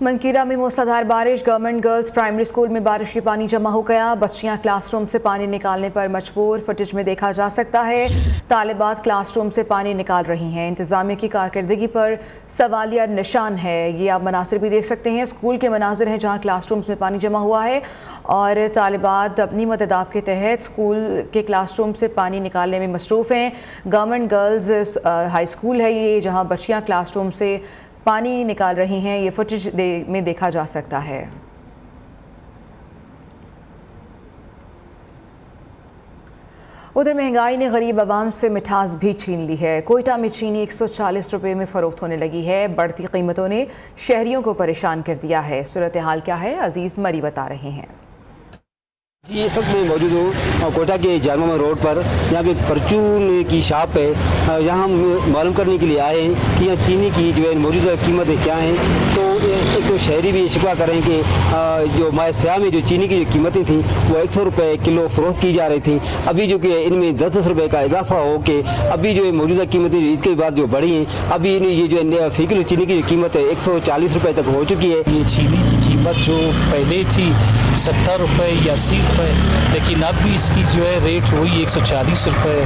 منکیرہ میں موسلادھار بارش، government girls primary school میں بارشی پانی جمع ہو گیا، بچیاں کلاس روم سے پانی نکالنے پر مجبور، فوٹیج میں دیکھا جا سکتا ہے طالبات کلاس روم سے پانی نکال رہی ہیں۔ انتظامیہ کی کارکردگی پر سوالیہ نشان ہے۔ یہ آپ مناظر بھی دیکھ سکتے ہیں، اسکول کے مناظر ہیں جہاں کلاس رومز میں پانی جمع ہوا ہے اور طالبات اپنی مدداب کے تحت اسکول کے کلاس روم سے پانی نکالنے میں مصروف ہیں۔ گورنمنٹ گرلز ہائی اسکول ہے یہ، جہاں بچیاں کلاس روم سے پانی نکال رہی ہیں، یہ فوٹیج میں دیکھا جا سکتا ہے۔ ادھر مہنگائی نے غریب عوام سے مٹھاس بھی چھین لی ہے۔ کوئٹہ میں چینی 140 روپے میں فروخت ہونے لگی ہے۔ بڑھتی قیمتوں نے شہریوں کو پریشان کر دیا ہے۔ صورتحال کیا ہے، عزیز مری بتا رہے ہیں۔ جی اس وقت میں موجود ہوں کوئٹہ کے جامع روڈ پر، یہاں پہ ایک پرچون کی شاپ ہے، یہاں ہم معلوم کرنے کے لیے آئے ہیں کہ یہاں چینی کی جو ہے موجودہ قیمتیں کیا ہیں۔ تو ایک تو شہری بھی شکوہ کر رہے ہیں کہ جو ماہ سیاہ میں جو چینی کی جو قیمتیں تھیں وہ 100 روپے کلو فروخت کی جا رہی تھیں، ابھی جو کہ ان میں 10 روپے کا اضافہ ہو کے ابھی جو ہے موجودہ قیمتیں اس کے بعد جو بڑھی ہیں، ابھی یہ جو ہے فی کلو چینی کی جو قیمت ہے 140 روپے تک ہو چکی ہے۔ یہ چینی کی قیمت جو پہلے تھی 70 روپے یا 80 روپے، لیکن اب بھی اس کی جو ہے ریٹ وہی 140 روپے۔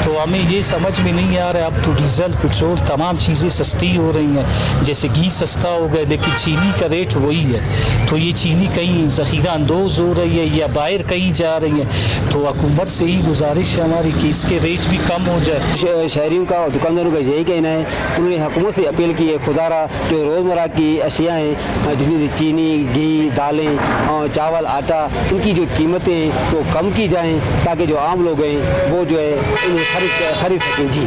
تو ہمیں یہ سمجھ میں نہیں آ رہا، اب تو ڈیزل پٹرول تمام چیزیں سستی ہو رہی ہیں، جیسے گھی سستا ہو گیا لیکن چینی کا ریٹ وہی ہے۔ تو یہ چینی کہیں ذخیرہ اندوز ہو رہی ہے یا باہر کہیں جا رہی ہے، تو حکومت سے ہی گزارش ہے ہماری کہ اس کے ریٹ بھی کم ہو جائے۔ شہریوں کا اور دکانداروں کا یہی کہنا ہے، انہوں نے حکومت سے اپیل کی ہے خدا را جو روزمرہ کی اشیاء ہیں جس میں چینی، گھی، دالیں، چاول، آٹا، ان کی جو قیمتیں وہ کم کی جائیں تاکہ جو عام لوگ ہیں وہ جو ہے انہیں خرید سکیں۔ جی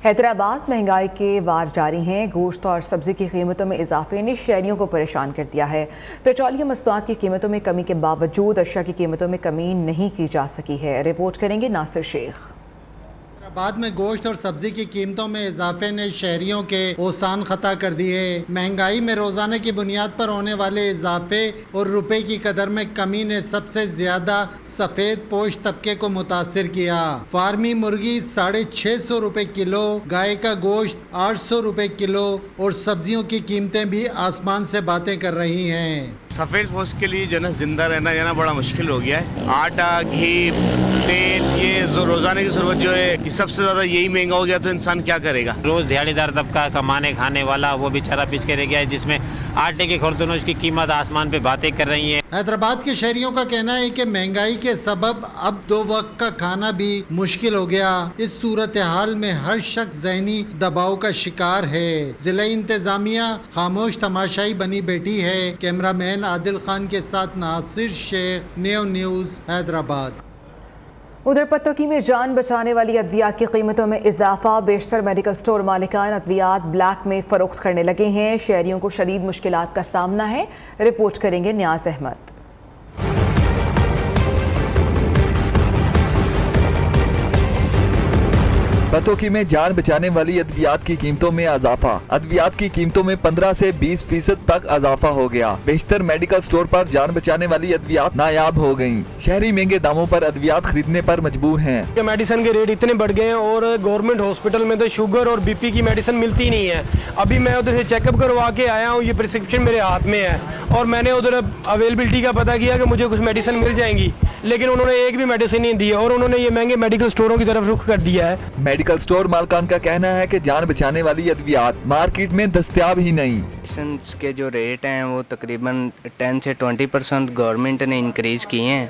حیدرآباد مہنگائی کے وار جاری ہیں۔ گوشت اور سبزی کی قیمتوں میں اضافے نے شہریوں کو پریشان کر دیا ہے۔ پیٹرولیم مصنوعات کی قیمتوں میں کمی کے باوجود اشیاء کی قیمتوں میں کمی نہیں کی جا سکی ہے۔ رپورٹ کریں گے ناصر شیخ۔ بعد میں گوشت اور سبزی کی قیمتوں میں اضافے نے شہریوں کے اوسان خطا کر دیے۔ مہنگائی میں روزانہ کی بنیاد پر ہونے والے اضافے اور روپے کی قدر میں کمی نے سب سے زیادہ سفید پوش طبقے کو متاثر کیا۔ فارمی مرغی 650 روپے کلو، گائے کا گوشت 800 روپے کلو اور سبزیوں کی قیمتیں بھی آسمان سے باتیں کر رہی ہیں۔ سفید پوش کے لیے جو ہے نا زندہ رہنا جو ہے نا بڑا مشکل ہو گیا ہے۔ آٹا، گھی، تیل، یہ روزانہ کی ضرورت جو ہے یہ سب سے زیادہ یہی مہنگا ہو گیا تو انسان کیا کرے گا۔ روز دیہڑی دار طبقہ کمانے کھانے والا وہ بیچارہ پیچھے کے رہ گیا ہے، جس میں آٹے کے خردنوش کی قیمت آسمان پہ باتیں کر رہی ہیں۔ حیدرآباد کے شہریوں کا کہنا ہے کہ مہنگائی کے سبب اب 2 وقت کا کھانا بھی مشکل ہو گیا۔ اس صورتحال میں ہر شخص ذہنی دباؤ کا شکار ہے۔ ضلع انتظامیہ خاموش تماشائی بنی بیٹھی ہے۔ کیمرہ مین عادل خان کے ساتھ ناصر شیخ، نیو نیوز، حیدرآباد۔ ادھر پتوکی میں جان بچانے والی ادویات کی قیمتوں میں اضافہ، بیشتر میڈیکل سٹور مالکان ادویات بلیک میں فروخت کرنے لگے ہیں۔ شہریوں کو شدید مشکلات کا سامنا ہے۔ رپورٹ کریں گے نیاز احمد۔ پتوکی میں جان بچانے والی ادویات کی قیمتوں میں اضافہ، ادویات کی قیمتوں میں 15 سے 20% تک اضافہ ہو گیا۔ بیشتر میڈیکل سٹور پر جان بچانے والی ادویات نایاب ہو گئیں۔ شہری مہنگے داموں پر ادویات خریدنے پر مجبور ہیں۔ میڈیسن کے ریٹ اتنے بڑھ گئے ہیں اور گورنمنٹ ہاسپٹل میں تو شوگر اور بی پی کی میڈیسن ملتی نہیں ہے۔ ابھی میں ادھر سے چیک اپ کروا کے آیا ہوں، یہ پرسکرپشن میرے ہاتھ میں ہے اور میں نے ادھر اویلیبلٹی کا پتہ کیا کہ مجھے کچھ میڈیسن مل جائیں گی، لیکن انہوں نے ایک بھی میڈیسن نہیں دی اور انہوں نے یہ مہنگے میڈیکل سٹوروں کی طرف رخ کر دیا ہے۔ میڈیکل سٹور مالکان کا کہنا ہے کہ جان بچانے والی ادویات مارکیٹ میں دستیاب ہی نہیں۔ میڈیسنز کے جو ریٹ ہیں وہ تقریباً 10 سے 20% گورنمنٹ نے انکریز کیے ہیں،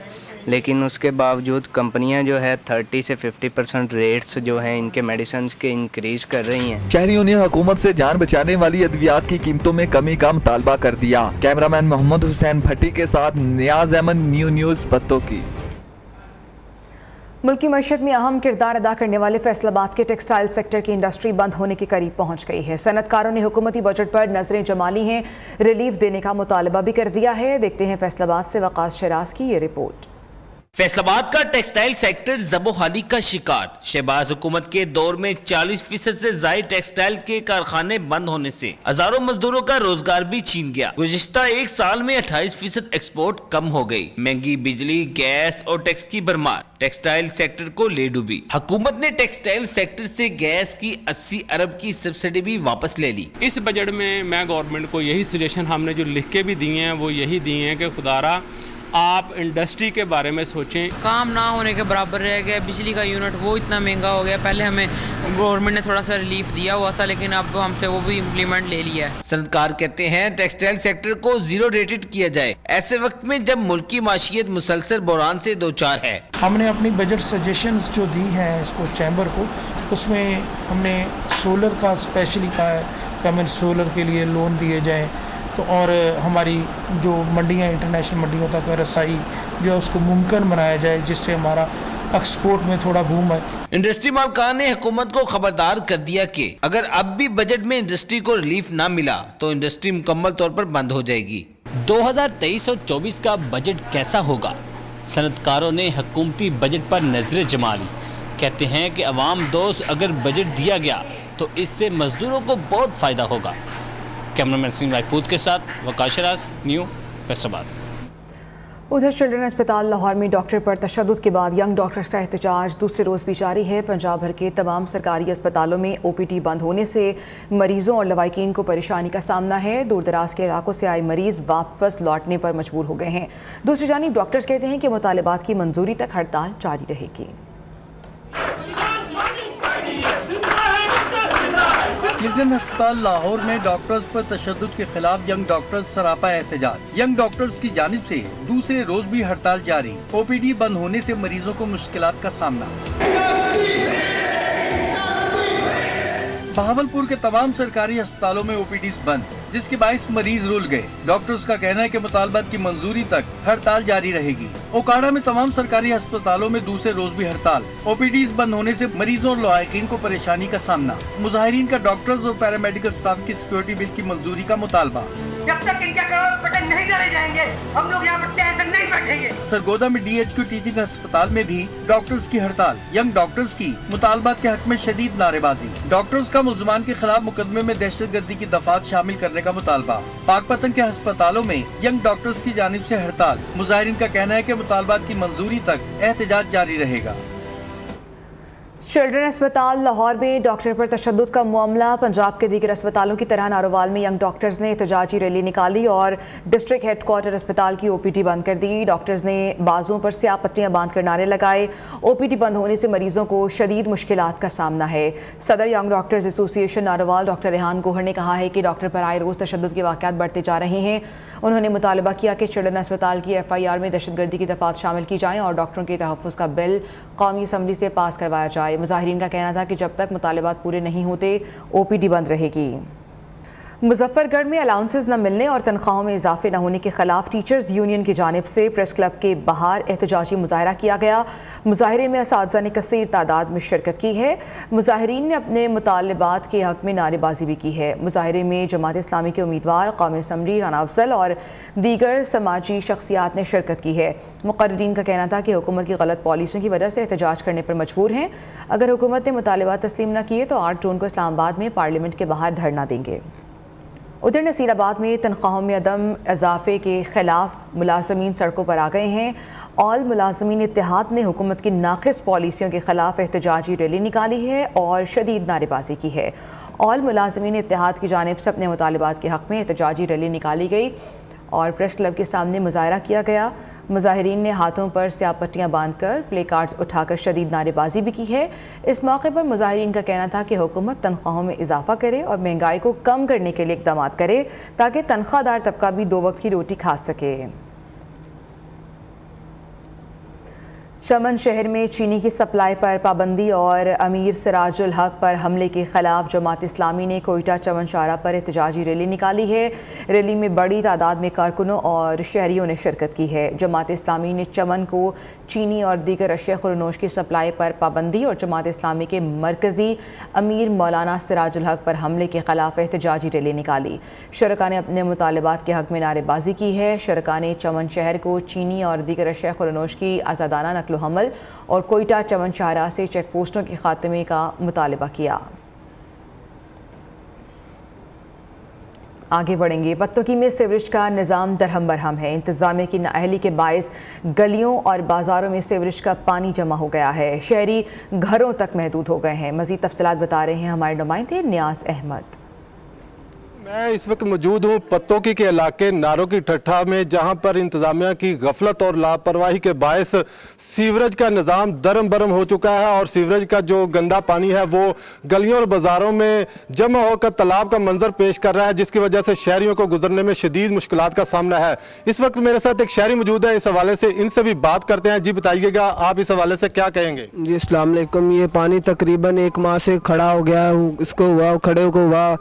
لیکن اس کے باوجود کمپنیاں جو ہے 30 سے 50% ریٹس جو ہیں ان کے میڈیسنز کے انکریز کر رہی ہیں۔ شہریوں نے حکومت سے جان بچانے والی ادویات کی قیمتوں میں کمی کا مطالبہ کر دیا۔ کیمرہ مین محمد حسین بھٹی کے ساتھ نیاز احمد، نیو نیوز، پتوکی۔ ملکی معیشت میں اہم کردار ادا کرنے والے فیصل آباد کے ٹیکسٹائل سیکٹر کی انڈسٹری بند ہونے کے قریب پہنچ گئی ہے۔ صنعت کاروں نے حکومتی بجٹ پر نظریں جما لی ہیں، ریلیف دینے کا مطالبہ بھی کر دیا ہے۔ دیکھتے ہیں فیصل آباد سے وقاص شراز کی یہ رپورٹ۔ फैसलाबाद का टेक्सटाइल सेक्टर ज़बोहाली का शिकार। शहबाज हुकूमत के दौर में 40% से ज़ायद टेक्सटाइल के कारखाने बंद होने से हजारों मजदूरों का रोजगार भी छीन गया। गुज़िश्ता एक साल में 28% एक्सपोर्ट कम हो गई। महंगी बिजली, गैस और टैक्स की भरमार टेक्सटाइल सेक्टर को ले डूबी। हुकूमत ने टेक्सटाइल सेक्टर से गैस की 80 अरब की सब्सिडी भी वापस ले ली। इस बजट में मैं गवर्नमेंट को यही सजेशन हमने जो लिख के भी दिए हैं वो यही दिए हैं कि खुदारा आप इंडस्ट्री के बारे में सोचें। काम ना होने के बराबर रह गया। बिजली का यूनिट वो इतना महंगा हो गया। पहले हमें गवर्नमेंट ने थोड़ा सा रिलीफ दिया हुआ था, लेकिन अब हमसे वो भी इम्प्लीमेंट ले लिया है। सनदकार कहते हैं टेक्सटाइल सेक्टर को जीरो रेटेड किया जाए, ऐसे वक्त में जब मुल्क की माशियत मुसलसल बहरान से दो चार है। हमने अपनी बजट सजेशंस जो दी हैं इसको चैम्बर को, उसमें हमने सोलर का स्पेशली कहा है कि हमें सोलर के लिए लोन दिए जाएँ, तो और हमारी जो मंडियाँ इंटरनेशनल मंडियों तक रसाई जो है उसको मुमकिन बनाया जाए, जिससे हमारा एक्सपोर्ट में थोड़ा बूम है। इंडस्ट्री मालकान ने हुकूमत को खबरदार कर दिया कि अगर अब भी बजट में इंडस्ट्री को रिलीफ ना मिला तो इंडस्ट्री मुकम्मल तौर पर बंद हो जाएगी। 2023 और 24 का बजट कैसा होगा? सनतकारों ने हुकूमती बजट पर नजरें जमा ली। कहते हैं कि अवाम दोस्त अगर बजट दिया गया तो इससे मजदूरों को बहुत फायदा होगा। कैमरामैन सिंह राजपूत के साथ वकाश राज, न्यू फैसलाबाद। उधर चिल्ड्रन अस्पताल लाहौर में डॉक्टर पर तशद्दुद के बाद यंग डॉक्टर्स का एहतजाज दूसरे रोज़ भी जारी है। पंजाब भर के तमाम सरकारी अस्पतालों में OPD बंद होने से मरीजों और लवाकिन को परेशानी का सामना है। दूर दराज के इलाकों से आए मरीज वापस लौटने पर मजबूर हो गए हैं। दूसरी जानिब डॉक्टर्स कहते हैं कि मुतालिबात की मंजूरी तक हड़ताल जारी रहेगी। चिल्ड्रन अस्पताल लाहौर में डॉक्टर्स पर तशद्दुद के खिलाफ यंग डॉक्टर्स सरापा एहतजाज। यंग डॉक्टर्स की जानिब से दूसरे रोज भी हड़ताल जारी। OPD बंद होने से मरीजों को मुश्किलात का सामना। बहावलपुर के तमाम सरकारी अस्पतालों में OPDs बंद, जिसके बाइस मरीज रुल गए। डॉक्टर्स का कहना है कि मुतालबात की मंजूरी तक हड़ताल जारी रहेगी। ओकाड़ा में तमाम सरकारी अस्पतालों में दूसरे रोज भी हड़ताल। OPDs बंद होने से मरीजों और लवाकिन को परेशानी का सामना। मुजाहिरीन का डॉक्टर्स और पैरामेडिकल स्टाफ की सिक्योरिटी बिल की मंजूरी का मुतालबा। जब तक इनके करोड़ रुपए नहीं करे जाएंगे हम लोग यहाँ पर टेंशन नहीं बैठेंगे। सरगोदा में DHQ टीचिंग अस्पताल में भी डॉक्टर्स की हड़ताल। यंग डॉक्टर्स की मुतालबात के हक में शदीद नारेबाजी। डॉक्टर्स का मुल्ज़मान के खिलाफ मुकदमे में दहशतगर्दी की दफात शामिल करने का मुतालबा। पाकपतन के अस्पतालों में यंग डॉक्टर्स की जानिब से हड़ताल। मुजाहिरीन का कहना है कि मुतालबात की मंजूरी तक एहतजाज जारी रहेगा। चिल्ड्रन अस्पताल लाहौर में डॉक्टर पर तशद्दुद का मामला। पंजाब के दीगर अस्पतालों की तरह नारोवाल में यंग डॉक्टर्स ने एहतजाजी रैली निकाली और डिस्ट्रिक्ट हेडक्वार्टर अस्पताल की OPD बंद कर दी। डॉक्टर्स ने बाजुओं पर स्याह पट्टियां बांधकर नारे लगाए। OPD बंद होने से मरीजों को शदीद मुश्किलात का सामना है। सदर young doctors association Narowal doctor Rehan Gohar ने कहा है कि डॉक्टर पर आए रोज़ तशद्दुद के वाक़यात बढ़ते जा रहे हैं। उन्होंने मुतालबा किया कि चिल्ड्रन अस्पताल की FIR में दहशतगर्दी की दफात शामिल की जाएँ और डॉक्टरों के तहफ़्फ़ुज़ का बिल कौमी असम्बली से पास करवाया जाए। मुजाहिरीन का कहना था कि जब तक मुतालिबात पूरे नहीं होते OPD बंद रहेगी। मुजफ्फरगढ़ में अलाउंसेस न मिलने और तनख्वाहों में इजाफे न होने के खिलाफ टीचर्स यूनियन की जानिब से प्रेस क्लब के बाहर एहतजाजी मुजाहरा किया गया। मुजाहरे में असातिज़ा ने कसीर तादाद में शिरकत की है। मुजाहिरीन ने अपने मुतालबात के हक में नारेबाजी भी की है। मुजाहरे में जमात इस्लामी के उम्मीदवार, कौमी असम्बली, राना अफजल और दीगर समाजी शख्सियात ने शिरकत की है। मुकर्रीरीन का कहना था कि हुकूमत की गलत पॉलिसियों की वजह से एहतजाज करने पर मजबूर हैं। अगर हुकूमत ने मुतालबात तस्लीम न किए तो 8 जून को इस्लामाबाद में पार्लियामेंट के बाहर धरना देंगे। उधर नसीराबाद में तनख्वाहों में अदम इजाफे के खिलाफ मुलाजमीन सड़कों पर आ गए हैं। ऑल मुलाजमीन इत्तेहाद ने हुकूमत की नाक़िस पॉलिसियों के खिलाफ एहतजाजी रैली निकाली है और शदीद नारेबाजी की है। ऑल मुलाजमीन इत्तेहाद की जानिब से अपने मुतालबात के हक़ में एहतजाजी रैली निकाली गई और प्रेस क्लब के सामने मुजाहरा किया गया। मुजाहिरीन ने हाथों पर स्याह पट्टियाँ बांधकर प्ले कार्ड्स उठाकर शदीद नारेबाजी भी की है। इस मौके पर मुजाहिरीन का कहना था कि हुकूमत तनख्वाहों में इजाफा करे और महंगाई को कम करने के लिए इक़दाम करे ताकि तनख्वाहदार तबका भी 2 वक्त की रोटी खा सके। चमन शहर में चीनी की सप्लाई पर पाबंदी और अमीर सिराजुल हक पर हमले के खिलाफ जमात इस्लामी ने कोयटा चमन शाहरा पर एहतजाजी रैली निकाली है। रैली में बड़ी तादाद में कारकुनों और शहरियों ने शिरकत की है। जमात इस्लामी ने चमन को चीनी और दीगर अशिया खुरनोश की सप्लाई पर पाबंदी और जमात इस्लामी के मरकज़ी अमीर मौलाना सिराजुल हक पर हमले के खिलाफ एहतजाजी रैली निकाली। शरका ने अपने मुतालबात के हक में नारेबाजी की है। शरका ने चमन शहर को चीनी और दीगर अशिया खुरनोश की आज़ादाना नकलो हमल और कोयटा चमन शाहरा से चेक पोस्टों के खात्मे का मुतालबा किया। आगे बढ़ेंगे। पत्तोकी में सीवरेज का निज़ाम दरहम बरहम है। इंतज़ामिया की नाअहली के बायस गलियों और बाज़ारों में सीवरेज का पानी जमा हो गया है। शहरी घरों तक महदूद हो गए हैं। मज़ीद तफसीलात बता रहे हैं हमारे नुमाइंदे नियाज़ अहमद। मैं इस वक्त मौजूद हूँ पत्तोकी के इलाके नारों की ठट्ठा में, जहाँ पर इंतज़ामिया की गफलत और लापरवाही के बायस सीवरेज का निज़ाम दरम बरम हो चुका है और सीवरेज का जो गंदा पानी है वो गलियों और बाज़ारों में जमा होकर तालाब का मंजर पेश कर रहा है, जिसकी वजह से शहरियों को गुजरने में शदीद मुश्किलात का सामना है। इस वक्त मेरे साथ एक शहरी मौजूद है, इस हवाले से इनसे भी बात करते हैं। जी बताइएगा, आप इस हवाले से क्या कहेंगे? जी अस्सलाम वालेकुम। ये पानी तकरीबन 1 माह से खड़ा हो गया है। इसको हुआ खड़े को हुआ,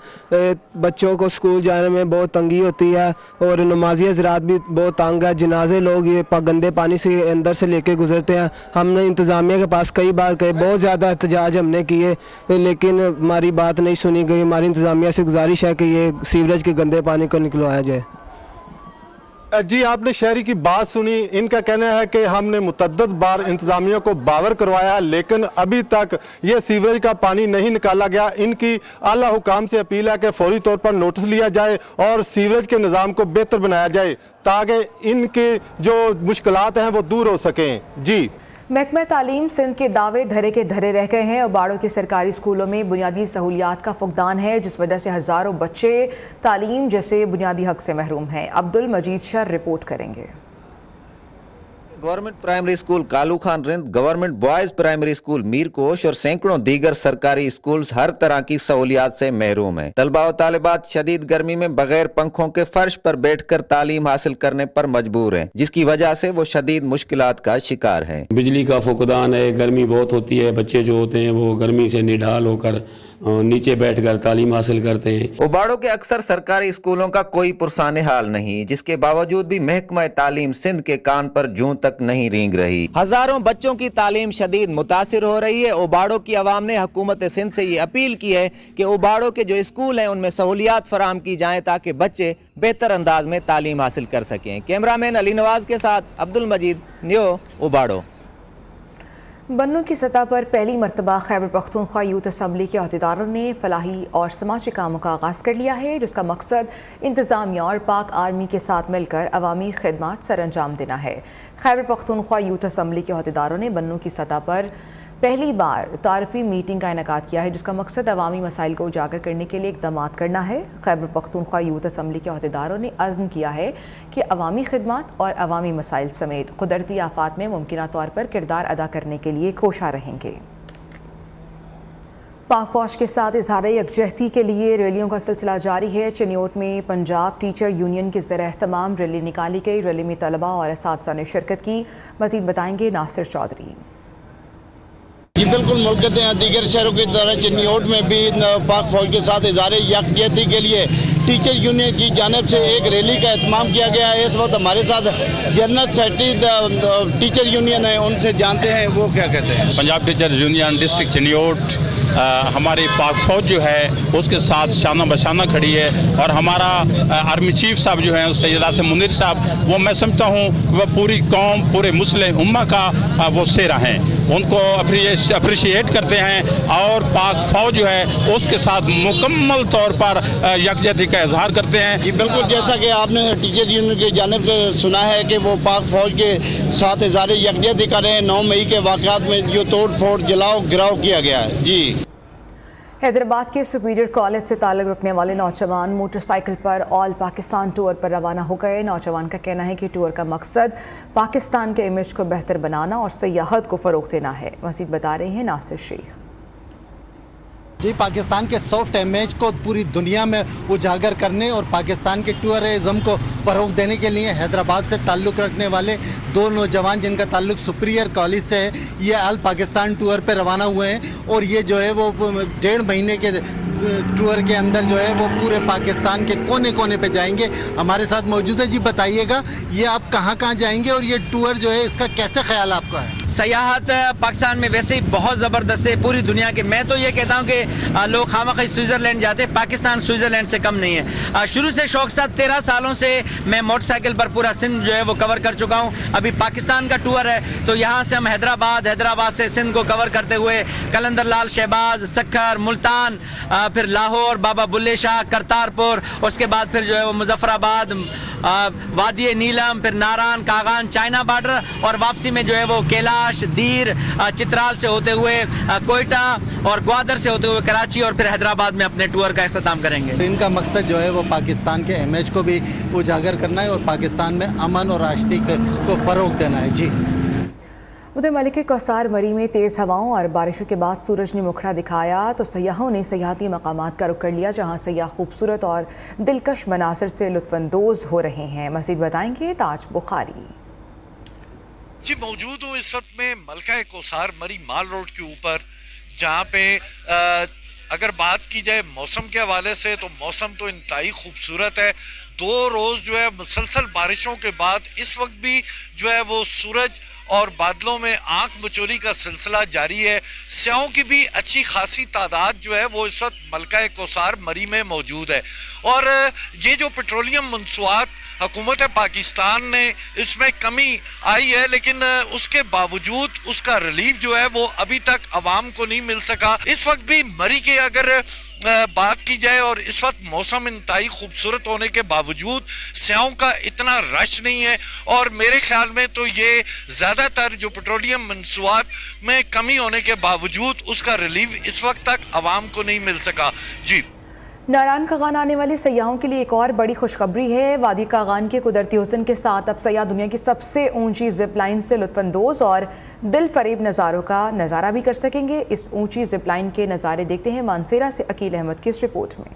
बच्चों को स्कूल जाने में बहुत तंगी होती है और नमाजी हज़रात भी बहुत तंग है। जनाजे लोग ये गंदे पानी से अंदर से लेके गुजरते हैं। हमने इंतज़ामिया के पास कई बार गए, बहुत ज़्यादा एहतजाज हमने किए, लेकिन हमारी बात नहीं सुनी गई। हमारी इंतज़ामिया से गुजारिश है कि ये सीवरेज के गंदे पानी को निकलवाया जाए। जी आपने शहरी की बात सुनी। इनका कहना है कि हमने मुतअद्दिद बार इंतज़ामिया को बावर करवाया लेकिन अभी तक ये सीवरेज का पानी नहीं निकाला गया। इनकी आला हुकाम से अपील है कि फौरी तौर पर नोटिस लिया जाए और सीवरेज के निज़ाम को बेहतर बनाया जाए ताकि इनके जो मुश्किलात हैं वो दूर हो सकें। जी महकमा तालीम सिंध के दावे धरे के धरे रह गए हैं। उबाड़ों के सरकारी स्कूलों में बुनियादी सहूलियात का फुकदान है, जिस वजह से हज़ारों बच्चे तालीम जैसे बुनियादी हक से महरूम हैं। अब्दुल मजीद शाह रिपोर्ट करेंगे। Government primary school Kalu Khan Rind, government boys primary school Mirkosh और सैकड़ों दीगर सरकारी स्कूल हर तरह की सहूलियात से महरूम हैं। तलबा और तालिबात शदीद गर्मी में बगैर पंखों के फर्श पर बैठकर तालीम हासिल करने पर मजबूर हैं, जिसकी वजह से वो शदीद मुश्किलात का शिकार हैं। बिजली का फुकदान है, गर्मी बहुत होती है, बच्चे जो होते हैं वो गर्मी से निढाल होकर नीचे बैठकर तालीम हासिल करते हैं। उबाड़ों के अक्सर सरकारी स्कूलों का कोई पुरसान हाल नहीं, जिसके बावजूद भी महकमा तालीम सिंध के कान पर जूं तक नहीं रेंग रही। हजारों बच्चों की तालीम शदीद मुतासिर हो रही है। उबाड़ों की आवाम ने हुकूमत सिंध से ये अपील की है कि उबाड़ों के जो स्कूल हैं उनमें सहूलियात फराहम की जाएं ताकि बच्चे बेहतर अंदाज में तालीम हासिल कर सकें। कैमरामैन अली नवाज के साथ अब्दुल मजीद, न्यू उबाड़ो। बन्नू की सतह पर पहली मरतबा खैबर पख्तूनख्वा यूथ असम्बली के अहदेदारों ने फलाही और समाजी कामों का आगाज़ कर लिया है, जिसका मकसद इंतज़ामिया और पाक आर्मी के साथ मिलकर अवामी खिदमात सर अंजाम देना है। खैबर पख्तूनख्वा यूथ असम्बली के अहदेदारों ने बन्नू की सतह पर पहली बार तारफ़ी मीटिंग का इनेकाद किया है, जिसका मकसद अवामी मसाइल को उजागर करने के लिए इक़दामात करना है। खैबर पख्तूनख्वा यूथ असम्बली के अहदेदारों ने अज़्म किया है कि अवामी खिदमात और अवामी मसाइल समेत कुदरती आफात में मुमकिना तौर पर किरदार अदा करने के लिए कोशा रहेंगे। पाक फौज के साथ इजहार यकजहती के लिए रैलियों का सिलसिला जारी है। चिन्योट में पंजाब टीचर यूनियन के ज़रिए तमाम रैली निकाली गई। रैली में तलबा और असातिज़ा ने शिरकत की। मज़ीद बताएंगे नासिर चौधरी। जी बिल्कुल, मुल्क के दीगर शहरों की तरह चिन्योट में भी पाक फौज के साथ इज़हार यकजहती के लिए टीचर यूनियन की जानिब से एक रैली का एहतमाम किया गया है। इस वक्त हमारे साथ जनरल सेक्रेटरी टीचर यूनियन है, उनसे जानते हैं वो क्या कहते हैं। Punjab teacher union district Chiniot हमारी पाक फौज जो है उसके साथ शाना बशाना खड़ी है और हमारा आर्मी चीफ साहब जो हैं सैयद आसिम मुनीर साहब, वो मैं समझता हूँ वह पूरी कौम, पूरे मुस्लिम उम्मा का वो सेहरा हैं, उनको अप्रिशिएट करते हैं और पाक फौज जो है उसके साथ मुकम्मल तौर पर यकजहती का इजहार करते हैं। जी बिल्कुल, जैसा कि आपने टीचर यूनियन की जानिब से सुना है कि वो पाक फौज के साथ इजहार यकजहती कर रहे हैं। 9 मई के वाक़यात में जो तोड़ फोड़ जलाओ गिराव किया गया है। जी हैदराबाद के सुपीरियर कॉलेज से ताल्लुक़ रखने वाले नौजवान मोटरसाइकिल पर ऑल पाकिस्तान टूर पर रवाना हो गए। नौजवान का कहना है कि टूर का मकसद पाकिस्तान के इमेज को बेहतर बनाना और सयाहत को फ़रोग़ देना है। मज़ीद बता रहे हैं नासिर शेख। जी, पाकिस्तान के सॉफ्ट इमेज को पूरी दुनिया में उजागर करने और पाकिस्तान के टूरिज्म को फरोग देने के लिए हैदराबाद से ताल्लुक़ रखने वाले दो नौजवान जिनका ताल्लुक़ सुपीरियर कॉलेज से है, ये ऑल पाकिस्तान टूर पे रवाना हुए हैं और ये जो है वो 1.5 महीने के टूर के अंदर जो है वो पूरे पाकिस्तान के कोने कोने पे जाएंगे। हमारे साथ मौजूद है। जी बताइएगा, ये आप कहाँ कहाँ जाएंगे और ये टूर जो है इसका कैसे ख्याल आपका है? सयाहत पाकिस्तान में वैसे ही बहुत ज़बरदस्त है पूरी दुनिया के। मैं तो ये कहता हूँ कि लोग खामखा स्विट्ज़रलैंड जाते हैं, पाकिस्तान स्विट्ज़रलैंड से कम नहीं है। शुरू से शौक साथ 13 सालों से मैं मोटरसाइकिल पर पूरा सिंध जो है वो कवर कर चुका हूँ। अभी पाकिस्तान का टूर है तो यहाँ से हम हैदराबाद से सिंध को कवर करते हुए कलंदर लाल, शहबाज, सक्खर, मुल्तान, फिर लाहौर, बाबा बुल्ले शाह, करतारपुर, उसके बाद फिर जो है वो मुजफ्फराबाद, वादी नीलम, फिर नारान, कागान, चाइना बॉर्डर और वापसी में जो है वो कैलाश, दीर, चित्राल से होते हुए कोयटा और ग्वादर से होते हुए कराची और फिर हैदराबाद में अपने टूर का इख्तिताम करेंगे। इनका मकसद जो है वो पाकिस्तान के इमेज को भी उजागर करना है और पाकिस्तान में अमन और आश्ती को फरोग देना है। जी, उधर मलिक कौसार मरी में तेज़ हवाओं और बारिशों के बाद सूरज ने मुखड़ा दिखाया तो सयाहों ने सयाहती मकामात का रुख कर लिया, जहां सयाह खूबसूरत और दिलकश मनासर से लुत्फ़अंदोज़ हो रहे हैं। मज़ीद बताएंगे ताज बुखारी। जी, मौजूद हूँ इस वक्त में मलका कौसार मरी माल रोड के ऊपर, जहाँ पे अगर बात की जाए मौसम के हवाले से तो मौसम तो इंतहाई खूबसूरत है। 2 रोज़ जो है मुसलसल बारिशों के बाद इस वक्त भी जो है वो सूरज और बादलों में आंख मचोरी का सिलसिला जारी है। स्याहों की भी अच्छी खासी तादाद जो है वो इस वक्त मलका कौसार मरी में मौजूद है और ये जो पेट्रोलियम मंसूआत हुकूमत पाकिस्तान ने इसमें कमी आई है, लेकिन उसके बावजूद उसका रिलीफ जो है वो अभी तक आवाम को नहीं मिल सका। इस वक्त भी मरी के अगर बात की जाए और इस वक्त मौसम इंतहाई खूबसूरत होने के बावजूद स्याहों का इतना रश नहीं है और मेरे ख्याल में तो ये ज़्यादातर जो पेट्रोलियम मंसूआत में कमी होने के बावजूद उसका रिलीफ इस वक्त तक आवाम को नहीं मिल सका। जी, नारान कागान आने वाले सयाहों के लिए एक और बड़ी खुशखबरी है। वादी कागान के कुदरती हुस्न के साथ अब सयाह दुनिया की सबसे ऊंची जिप लाइन से लुत्फ़अंदोज़ और दिल फरेब नज़ारों का नज़ारा भी कर सकेंगे। इस ऊंची जिप लाइन के नज़ारे देखते हैं मानसेरा से अकील अहमद की इस रिपोर्ट में।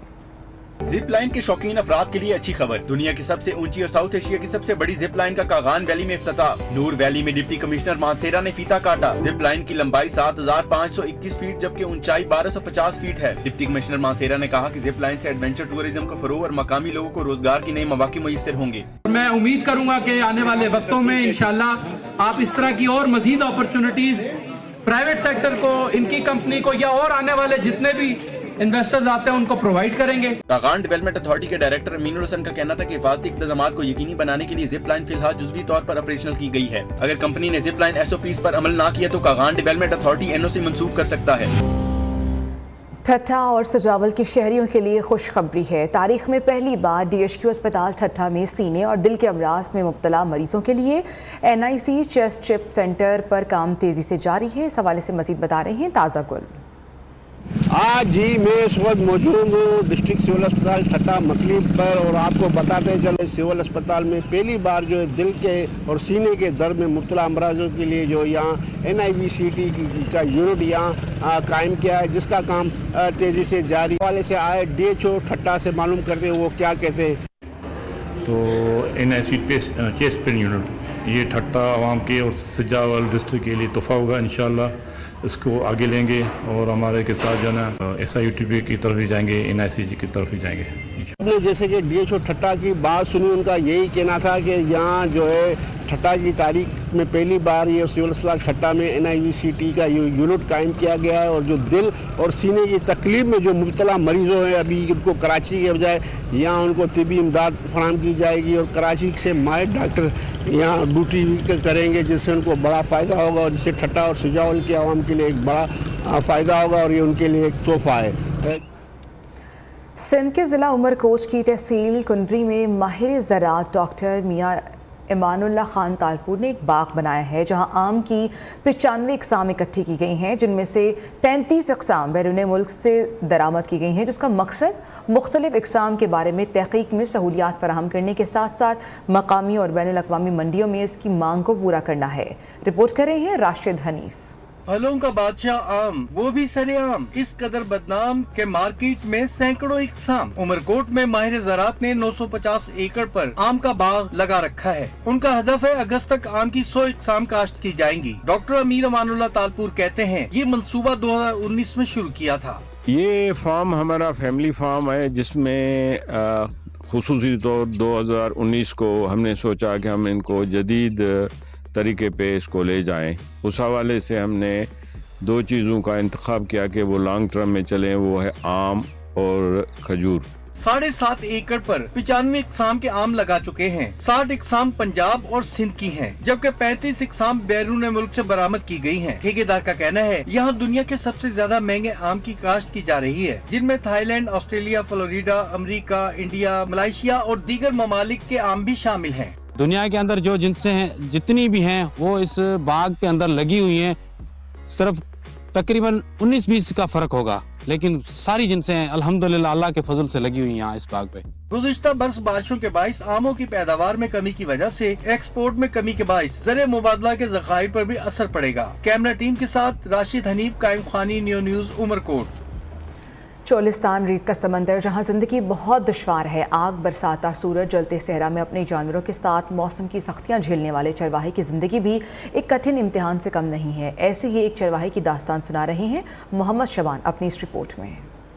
जिप लाइन के शौकीन अफराद के लिए अच्छी खबर, दुनिया की सबसे ऊंची और साउथ एशिया की सबसे बड़ी जिप लाइन का कागान वैली में इफ्तिताह। नूर वैली में डिप्टी कमिश्नर मानसेरा ने फीता काटा। जिप लाइन की लंबाई 7521 फीट जबकि ऊंचाई 1250 फीट है। डिप्टी कमिश्नर मानसेरा ने कहा कि जिप लाइन से एडवेंचर टूरिज्म को फरोग और मकामी लोगों को रोजगार की नई मौके मुयस्सर होंगे। मैं उम्मीद करूंगा कि आने वाले वक्तों में इंशाल्लाह आप इस तरह की और मजीद अपॉर्चुनिटीज प्राइवेट सेक्टर को, इनकी कंपनी को या और आने वाले जितने भी इन्वेस्टर्स आते हैं उनको प्रोवाइड करेंगे। कागान डेवलपमेंट अथॉरिटी के डायरेक्टर अमीनुल हसन का कहना था कि हिफाजती इक़दामात को यकीनी बनाने के लिए जिप लाइन फिलहाल जुज़वी तौर पर ऑपरेशनल की गई है। अगर कंपनी ने जिप लाइन SOPs पर अमल ना किया तो कागान डेवलपमेंट अथॉरिटी NOC मंसूख कर सकता है। ठट्ठा और सजावल के शहरियों के लिए खुशखबरी है। तारीख में पहली बार DHQ अस्पताल ठट्ठा में सीने और दिल के अमराज में मुब्तला मरीजों के लिए NIC चेस्ट चिप सेंटर पर काम तेजी से जारी है। इस हवाले से मजीद बता रहे हैं ताज़ा गुल। आज जी मैं इस वक्त मौजूद हूँ डिस्ट्रिक्ट सिविल अस्पताल ठट्ठा मकलीब पर और आपको बताते चले सिविल अस्पताल में पहली बार जो है दिल के और सीने के दर्द में मुब्तला अमराजों के लिए जो यहाँ NIVCT का यूनिट यहाँ कायम किया है, जिसका काम तेज़ी से जारी वाले से आए DHO ठट्टा से मालूम करते हैं वो क्या कहते हैं। तो NIC चेस्ट पेन यूनिट ये ठट्टा आवाम के और सजावल डिस्ट्रिक्ट के लिए तोहफा होगा। इंशाल्लाह इसको आगे लेंगे और हमारे के साथ जो है SIUTP की तरफ भी जाएंगे, NICG की तरफ भी जाएंगे। आपने जैसे कि DHO ठट्टा की बात सुनी, उनका यही कहना था कि यहाँ जो है ठट्टा की तारीख में पहली बार ये सिविल अस्पताल ठट्टा में NIVCT का यूनिट कायम किया गया है और जो दिल और सीने की तकलीफ में जो मुब्तला मरीजों हैं अभी उनको कराची के बजाय यहाँ उनको तिबी इमदाद फराहम की जाएगी और कराची से माहिर डॉक्टर यहाँ ड्यूटी करेंगे, जिससे उनको बड़ा फ़ायदा होगा और जिससे ठट्टा और सुजावल के आवाम के लिए एक बड़ा फ़ायदा होगा और ये उनके लिए एक तोहफा है। सिंध के ज़िला उमरकोट की तहसील कुंदरी में माहिर ज़राअत डॉक्टर मियाँ इमानुल्लाह खान तालपुर ने एक बाग बनाया है, जहां आम की 95 इकसाम इकट्ठी की गई हैं, जिनमें से 35 इकसाम बैरून मुल्क से दरामद की गई हैं, जिसका मकसद मुख्तलिफ इकसाम के बारे में तहकीक में सहूलियात फराहम करने के साथ साथ मकामी और बैनुल अक़वामी मंडियों में इसकी मांग को पूरा करना है। रिपोर्ट कर रहे हैं राशिद हनीफ। फलों का बादशाह आम, वो भी सरेआम, इस कदर बदनाम के मार्केट में सैकड़ों इकसाम। उमरकोट में माहिर ज़राअत ने 950 एकड़ पर आम का बाग लगा रखा है। उनका हदफ है अगस्त तक आम की 100 इकसाम काश्त की जाएंगी। डॉक्टर अमीर अमानुल्लाह तालपुर कहते हैं ये मंसूबा 2019 में शुरू किया था। ये फार्म हमारा फैमिली फार्म है, जिसमें खुसूसी तौर 2019 को हमने सोचा कि हम इनको जदीद तरीके पे इसको ले जाएं। उस हवाले से हमने दो चीज़ों का इंतखाब किया कि वो लॉन्ग टर्म में चलें, वो है आम और खजूर। 7.5 एकड़ पर 95 इकसाम के आम लगा चुके हैं। 60 इकसाम पंजाब और सिंध की हैं, जबकि 35 इकसाम बैरून मुल्क से बरामद की गई हैं। ठेकेदार का कहना है यहाँ दुनिया के सबसे ज्यादा महंगे आम की काश्त की जा रही है, जिनमें Thailand, Australia, Florida, America, India, Malaysia और दीगर ममालिक के आम भी शामिल हैं। दुनिया के अंदर जो जिनसे हैं, जितनी भी हैं वो इस बाग के अंदर लगी हुई हैं। सिर्फ तकरीबन 19-20 का फर्क होगा, लेकिन सारी जिनसे हैं अल्हम्दुलिल्लाह अल्लाह के फजल से लगी हुई हैं यहाँ इस बाग पे। गुज़िश्ता बरस बारिशों के बाइस आमों की पैदावार में कमी की वजह से एक्सपोर्ट में कमी के बाइस ज़र मुबादला के ज़खायर पर भी असर पड़ेगा। कैमरा टीम के साथ राशिद हनीफ, कायम खानी, न्यू न्यूज़, उमरकोट। चोलिस्तान रेत का समंदर जहां जिंदगी बहुत दुश्वार है। आग बरसाता सूरज जलते सहरा में अपने जानवरों के साथ मौसम की सख्तियां झेलने वाले चरवाहे की जिंदगी भी एक कठिन इम्तिहान से कम नहीं है। ऐसे ही एक चरवाहे की दास्तान सुना रहे हैं मोहम्मद शबान अपनी इस रिपोर्ट में।